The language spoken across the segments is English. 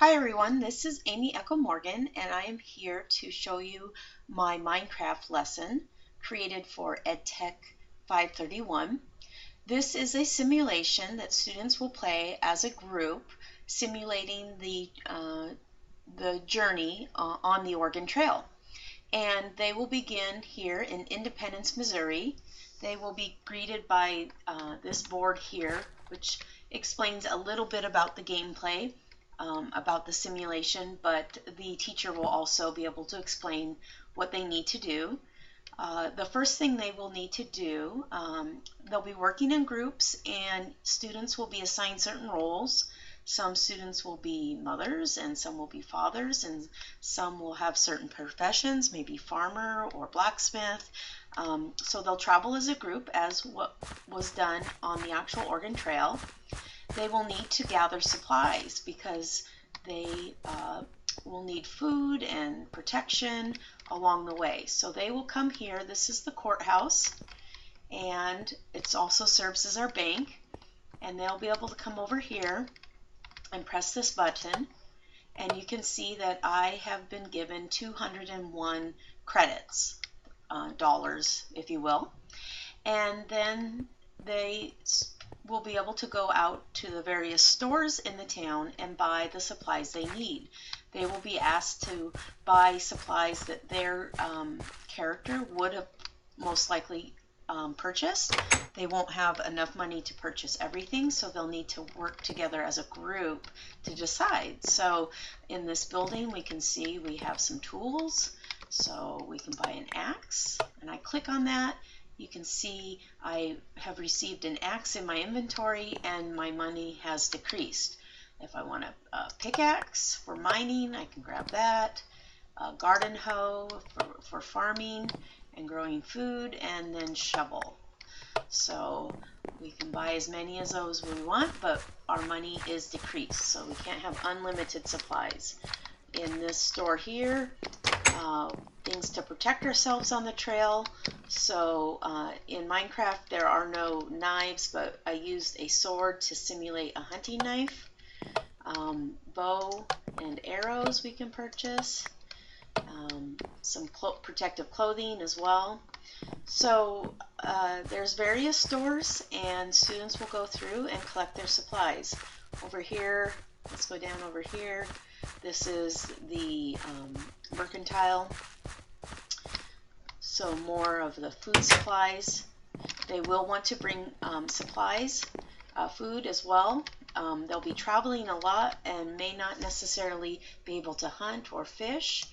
Hi everyone, this is Amy Echo Morgan and I am here to show you my Minecraft lesson created for EdTech 531. This is a simulation that students will play as a group, simulating the journey on the Oregon Trail. And they will begin here in Independence, Missouri. They will be greeted by this board here, which explains a little bit about the gameplay. About the simulation, but the teacher will also be able to explain what they need to do. The first thing they will need to do, they'll be working in groups and students will be assigned certain roles. Some students will be mothers and some will be fathers, and some will have certain professions, maybe farmer or blacksmith. So they'll travel as a group as what was done on the actual Oregon Trail. They will need to gather supplies because they will need food and protection along the way. So they will come here. This is the courthouse, and it also serves as our bank. And they'll be able to come over here and press this button. And you can see that I have been given 201 credits, dollars, if you will. And then they will be able to go out to the various stores in the town and buy the supplies they need. They will be asked to buy supplies that their character would have most likely purchased. They won't have enough money to purchase everything, so they'll need to work together as a group to decide. So in this building we can see we have some tools, so we can buy an axe, and I click on that. You can see I have received an axe in my inventory and my money has decreased. If I want a pickaxe for mining, I can grab that. A garden hoe for farming and growing food, and then shovel. So we can buy as many as those we want, but our money is decreased, so we can't have unlimited supplies. In this store here, things to protect ourselves on the trail. So in Minecraft there are no knives, but I used a sword to simulate a hunting knife. Bow and arrows we can purchase. Some protective clothing as well. So there's various stores and students will go through and collect their supplies. Over here, let's go down over here. This is the mercantile. So more of the food supplies. They will want to bring supplies, food as well. They'll be traveling a lot and may not necessarily be able to hunt or fish.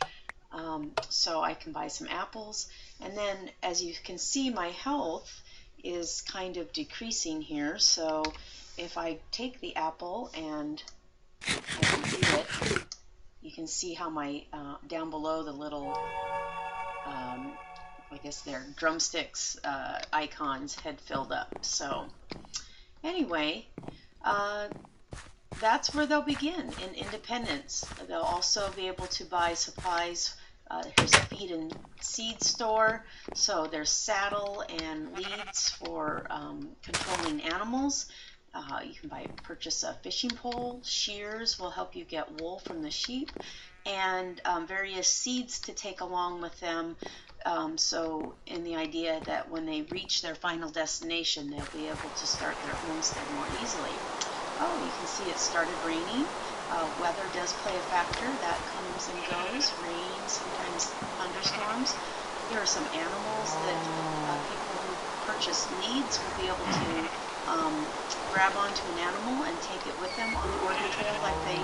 So I can buy some apples. And then as you can see, my health is kind of decreasing here. So if I take the apple and I can eat it, you can see how my down below the little I guess they're drumsticks icons had filled up. So anyway, that's where they'll begin, in Independence. They'll also be able to buy supplies. Here's a feed and seed store. So there's saddle and leads for controlling animals. You can purchase a fishing pole. Shears will help you get wool from the sheep, and various seeds to take along with them. So in the idea that when they reach their final destination, they'll be able to start their homestead more easily. Oh, you can see it started raining. Weather does play a factor. That comes and goes. Rain, sometimes thunderstorms. There are some animals that people who purchase leads will be able to grab onto an animal and take it with them on the Oregon Trail like they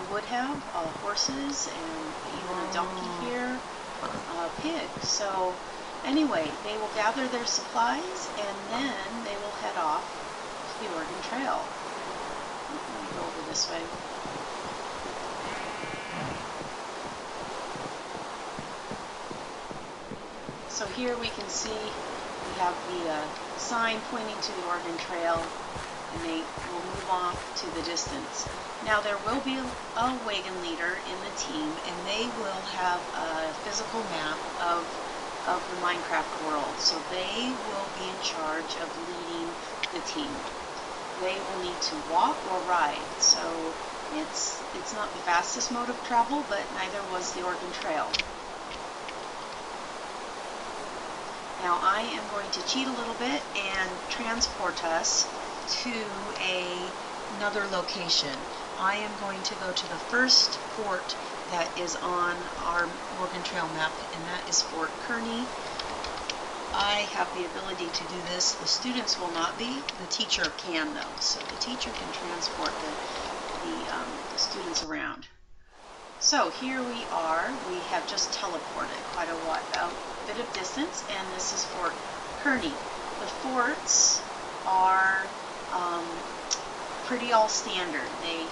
would have. Horses and even a donkey here. Pig. So anyway, they will gather their supplies and then they will head off to the Oregon Trail. Let me go over this way. So here we can see we have the sign pointing to the Oregon Trail, and they will move off to the distance. Now there will be a wagon leader in the team, and they will have a physical map of the Minecraft world. So they will be in charge of leading the team. They will need to walk or ride. So It's not the fastest mode of travel, but neither was the Oregon Trail. Now I am going to cheat a little bit and transport us to another location. I am going to go to the first fort that is on our Oregon Trail map, and that is Fort Kearney. I have the ability to do this. The students will not be. The teacher can, though. So the teacher can transport the students around. So here we are. We have just teleported quite a bit of distance, and this is Fort Kearney. The forts are pretty all standard. They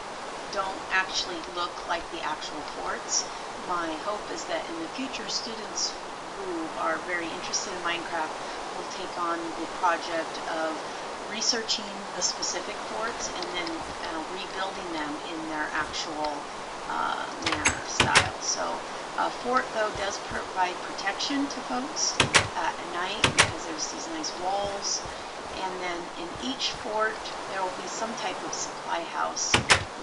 don't actually look like the actual forts. My hope is that in the future, students who are very interested in Minecraft will take on the project of researching the specific forts and then rebuilding them in their actual manner, style. So a fort, though, does provide protection to folks at night because there's these nice walls. And then in each fort, there will be some type of supply house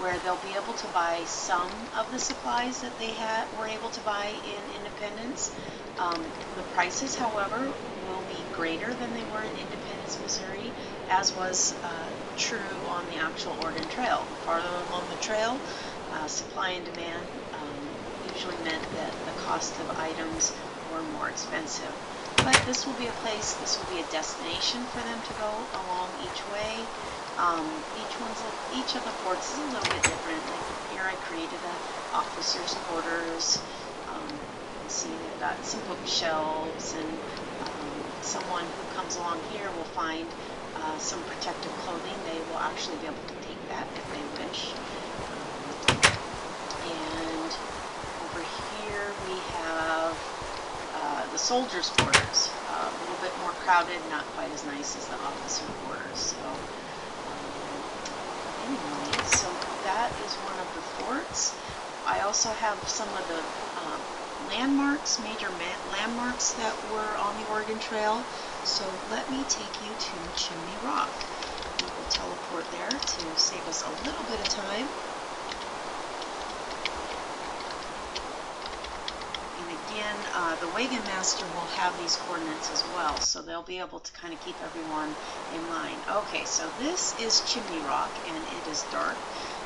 where they'll be able to buy some of the supplies that they were able to buy in Independence. The prices, however, will be greater than they were in Independence, Missouri, as was true on the actual Oregon Trail. Farther along the trail, supply and demand usually meant that the cost of items were more expensive. But this will be a place, this will be a destination for them to go along each way. Each of the forts is a little bit different. Like here I created an officer's quarters. You can see they've got some bookshelves, and someone who comes along here will find some protective clothing. They will actually be able to take that if they wish. And over here we have the soldiers' quarters, a little bit more crowded, not quite as nice as the officer quarters. So anyway, so that is one of the forts. I also have some of the landmarks, major landmarks that were on the Oregon Trail. So let me take you to Chimney Rock. We will teleport there to save us a little bit of time. Again, the wagon master will have these coordinates as well, so they'll be able to kind of keep everyone in line. Okay, so this is Chimney Rock, and it is dark.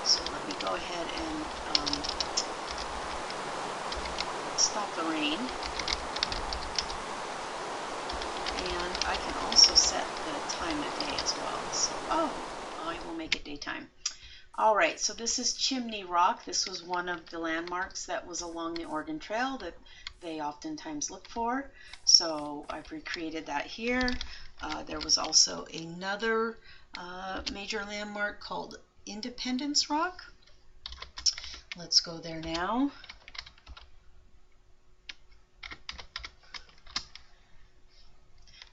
So let me go ahead and stop the rain. And I can also set the time of day as well. So, I will make it daytime. Alright, so this is Chimney Rock. This was one of the landmarks that was along the Oregon Trail that they oftentimes look for. So I've recreated that here. There was also another major landmark called Independence Rock. Let's go there now.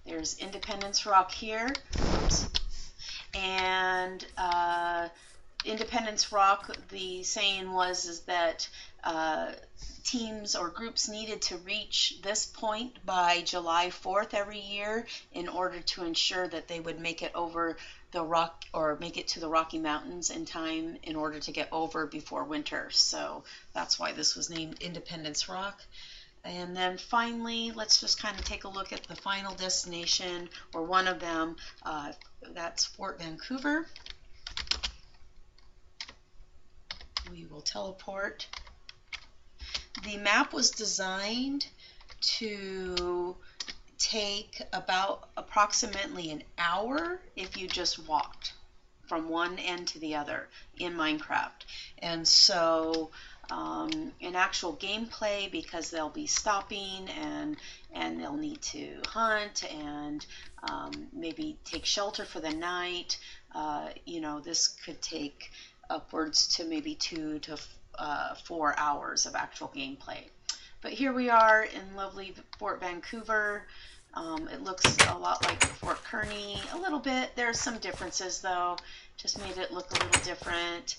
There's Independence Rock here. Oops. And Independence Rock, the saying is that teams or groups needed to reach this point by July 4th every year in order to ensure that they would make it over the rock or make it to the Rocky Mountains in time in order to get over before winter. So that's why this was named Independence Rock. And then finally, let's just kind of take a look at the final destination, or one of them. That's Fort Vancouver. We will teleport. The map was designed to take about approximately an hour if you just walked from one end to the other in Minecraft. And so in actual gameplay, because they'll be stopping and they'll need to hunt and maybe take shelter for the night, this could take upwards to maybe 2 to 4 hours of actual gameplay. But here we are in lovely Fort Vancouver. It looks a lot like Fort Kearney, a little bit. There's some differences though, just made it look a little different.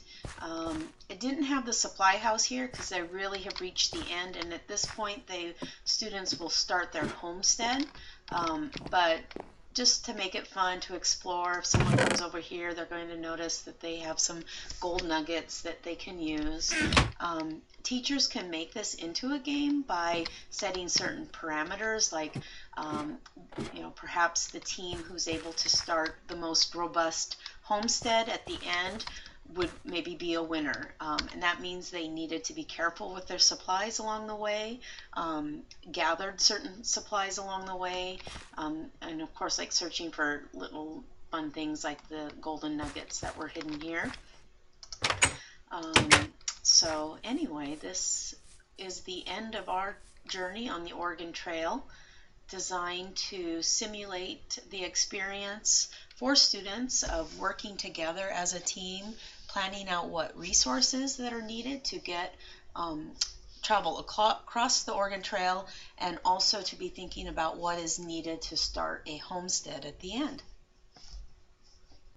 It didn't have the supply house here because they really have reached the end, and at this point students will start their homestead, but just to make it fun to explore. If someone comes over here, they're going to notice that they have some gold nuggets that they can use. Teachers can make this into a game by setting certain parameters, like perhaps the team who's able to start the most robust homestead at the end would maybe be a winner, and that means they needed to be careful with their supplies along the way, gathered certain supplies along the way, and of course like searching for little fun things like the golden nuggets that were hidden here. So anyway, this is the end of our journey on the Oregon Trail, designed to simulate the experience for students of working together as a team, planning out what resources that are needed to get travel across the Oregon Trail, and also to be thinking about what is needed to start a homestead at the end.